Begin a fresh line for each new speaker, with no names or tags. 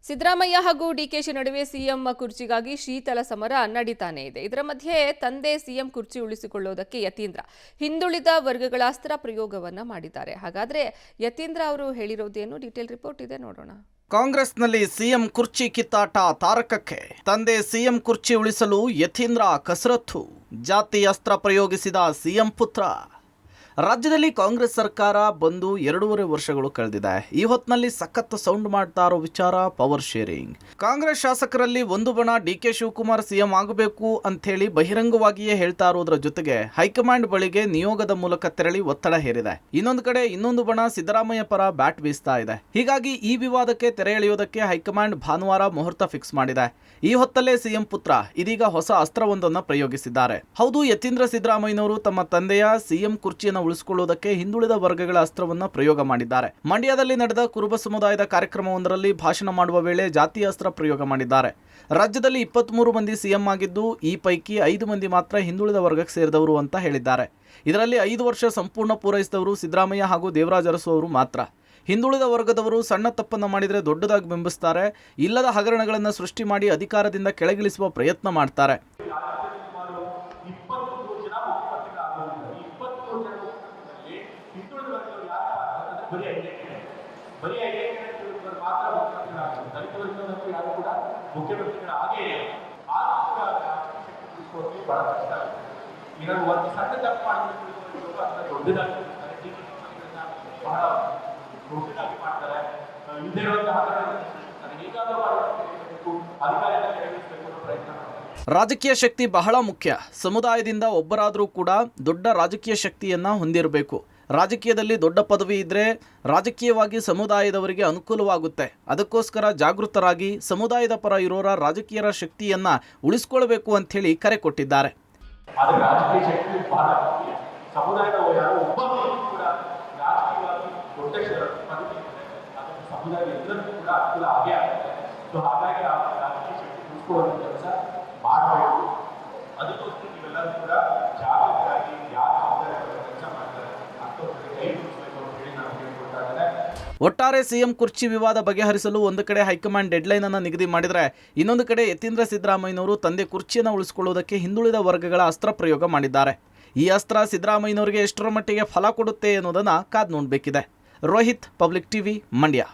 ಸಿದ್ದರಾಮಯ್ಯ ಹಾಗೂ ಡಿಕೆಶಿ ನಡುವೆ ಸಿಎಂ ಕುರ್ಚಿಗಾಗಿ ಶೀತಲ ಸಮರ ನಡೀತಾನೆ ಇದೆ. ಇದರ ಮಧ್ಯೆ ತಂದೆ ಸಿಎಂ ಕುರ್ಚಿ ಉಳಿಸಿಕೊಳ್ಳುವುದಕ್ಕೆ ಯತೀಂದ್ರ ಹಿಂದುಳಿದ ವರ್ಗಗಳ ಅಸ್ತ್ರ ಪ್ರಯೋಗವನ್ನ ಮಾಡಿದ್ದಾರೆ. ಹಾಗಾದ್ರೆ ಯತೀಂದ್ರ ಅವರು ಹೇಳಿರೋದೇನು? ಡೀಟೇಲ್ ರಿಪೋರ್ಟ್ ಇದೆ, ನೋಡೋಣ.
ಕಾಂಗ್ರೆಸ್ನಲ್ಲಿ ಸಿಎಂ ಕುರ್ಚಿ ಕಿತ್ತಾಟ ತಾರಕಕ್ಕೆ. ತಂದೆ ಸಿಎಂ ಕುರ್ಚಿ ಉಳಿಸಲು ಯತೀಂದ್ರ ಕಸರತ್ತು. ಜಾತಿ ಅಸ್ತ್ರ ಪ್ರಯೋಗಿಸಿದ ಸಿಎಂ ಪುತ್ರ. ರಾಜ್ಯದಲ್ಲಿ ಕಾಂಗ್ರೆಸ್ ಸರ್ಕಾರ ಬಂದು 2.5 ವರ್ಷಗಳು ಕಳೆದಿದೆ. ಈ ಹೊತ್ತಿನಲ್ಲಿ ಸಖತ್ ಸೌಂಡ್ ಮಾಡ್ತಾ ಇರೋ ವಿಚಾರ ಪವರ್ ಶೇರಿಂಗ್. ಕಾಂಗ್ರೆಸ್ ಶಾಸಕರಲ್ಲಿ ಒಂದು ಬಣ ಡಿಕೆ ಶಿವಕುಮಾರ್ ಸಿಎಂ ಆಗಬೇಕು ಅಂಥೇಳಿ ಬಹಿರಂಗವಾಗಿಯೇ ಹೇಳ್ತಾ ಇರೋದ್ರ ಜೊತೆಗೆ ಹೈಕಮಾಂಡ್ ಬಳಿಗೆ ನಿಯೋಗದ ಮೂಲಕ ತೆರಳಿ ಒತ್ತಡ ಹೇರಿದೆ. ಇನ್ನೊಂದು ಕಡೆ ಇನ್ನೊಂದು ಬಣ ಸಿದ್ದರಾಮಯ್ಯ ಪರ ಬ್ಯಾಟ್ ಬೀಸ್ತಾ ಇದೆ. ಹೀಗಾಗಿ ಈ ವಿವಾದಕ್ಕೆ ತೆರೆ ಎಳೆಯೋದಕ್ಕೆ ಹೈಕಮಾಂಡ್ ಭಾನುವಾರ ಮುಹೂರ್ತ ಫಿಕ್ಸ್ ಮಾಡಿದೆ. ಈ ಹೊತ್ತಲ್ಲೇ ಸಿಎಂ ಪುತ್ರ ಇದೀಗ ಹೊಸ ಅಸ್ತ್ರವೊಂದನ್ನು ಪ್ರಯೋಗಿಸಿದ್ದಾರೆ. ಹೌದು, ಯತೀಂದ್ರ ಸಿದ್ದರಾಮಯ್ಯನವರು ತಮ್ಮ ತಂದೆಯ ಸಿಎಂ ಕುರ್ಚಿಯನ್ನು ಉಳಿಸಿಕೊಳ್ಳುವುದಕ್ಕೆ ಹಿಂದುಳಿದ ವರ್ಗಗಳ ಅಸ್ತ್ರವನ್ನು ಪ್ರಯೋಗ ಮಾಡಿದ್ದಾರೆ. ಮಂಡ್ಯದಲ್ಲಿ ನಡೆದ ಕುರುಬ ಸಮುದಾಯದ ಕಾರ್ಯಕ್ರಮವೊಂದರಲ್ಲಿ ಭಾಷಣ ಮಾಡುವ ವೇಳೆ ಜಾತಿಯ ಅಸ್ತ್ರ ಪ್ರಯೋಗ ಮಾಡಿದ್ದಾರೆ. ರಾಜ್ಯದಲ್ಲಿ 23 ಮಂದಿ ಸಿಎಂ ಆಗಿದ್ದು, ಈ ಪೈಕಿ 5 ಮಂದಿ ಮಾತ್ರ ಹಿಂದುಳಿದ ವರ್ಗಕ್ಕೆ ಸೇರಿದವರು ಅಂತ ಹೇಳಿದ್ದಾರೆ. ಇದರಲ್ಲಿ 5 ವರ್ಷ ಸಂಪೂರ್ಣ ಪೂರೈಸಿದವರು ಸಿದ್ದರಾಮಯ್ಯ ಹಾಗೂ ದೇವರಾಜ ಅರಸು ಅವರು ಮಾತ್ರ. ಹಿಂದುಳಿದ ವರ್ಗದವರು ಸಣ್ಣ ತಪ್ಪನ್ನು ಮಾಡಿದರೆ ದೊಡ್ಡದಾಗಿ ಬಿಂಬಿಸ್ತಾರೆ. ಇಲ್ಲದ ಹಗರಣಗಳನ್ನು ಸೃಷ್ಟಿ ಮಾಡಿ ಅಧಿಕಾರದಿಂದ ಕೆಳಗಿಳಿಸುವ ಪ್ರಯತ್ನ ಮಾಡ್ತಾರೆ. ರಾಜಕೀಯ ಶಕ್ತಿ ಬಹಳ ಮುಖ್ಯ. ಸಮುದಾಯದಿಂದ ಒಬ್ಬರಾದರೂ ಕೂಡ ದೊಡ್ಡ ರಾಜಕೀಯ ಶಕ್ತಿಯನ್ನ ಹೊಂದಿರಬೇಕು. ರಾಜಕೀಯದಲ್ಲಿ ದೊಡ್ಡ ಪದವಿ ಇದ್ದರೆ ರಾಜಕೀಯವಾಗಿ ಸಮುದಾಯದವರಿಗೆ ಅನುಕೂಲವಾಗುತ್ತೆ. ಅದಕ್ಕೋಸ್ಕರ ಜಾಗೃತರಾಗಿ ಸಮುದಾಯದ ಪರ ಇರೋರ ರಾಜಕೀಯರ ಶಕ್ತಿಯನ್ನ ಉಳಿಸ್ಕೊಳ್ಬೇಕು ಅಂತ ಹೇಳಿ ಕರೆ ಕೊಟ್ಟಿದ್ದಾರೆ. ಒಟ್ಟಾರೆ ಸಿಎಂ ಕುರ್ಚಿ ವಿವಾದ ಬಗೆಹರಿಸಲು ಒಂದು ಕಡೆ ಹೈಕಮಾಂಡ್ ಡೆಡ್ಲೈನ್ ಅನ್ನು ನಿಗದಿ ಮಾಡಿದರೆ, ಇನ್ನೊಂದು ಕಡೆ ಯತೀಂದ್ರ ಸಿದ್ದರಾಮಯ್ಯನವರು ತಂದೆ ಕುರ್ಚಿಯನ್ನು ಉಳಿಸಿಕೊಳ್ಳುವುದಕ್ಕೆ ಹಿಂದುಳಿದ ವರ್ಗಗಳ ಅಸ್ತ್ರ ಪ್ರಯೋಗ ಮಾಡಿದ್ದಾರೆ. ಈ ಅಸ್ತ್ರ ಸಿದ್ದರಾಮಯ್ಯನವರಿಗೆ ಎಷ್ಟರ ಮಟ್ಟಿಗೆ ಫಲ ಕೊಡುತ್ತೆ ಎನ್ನುವುದನ್ನು ಕಾದು ನೋಡಬೇಕಿದೆ. Rohit, public TV, Mandya.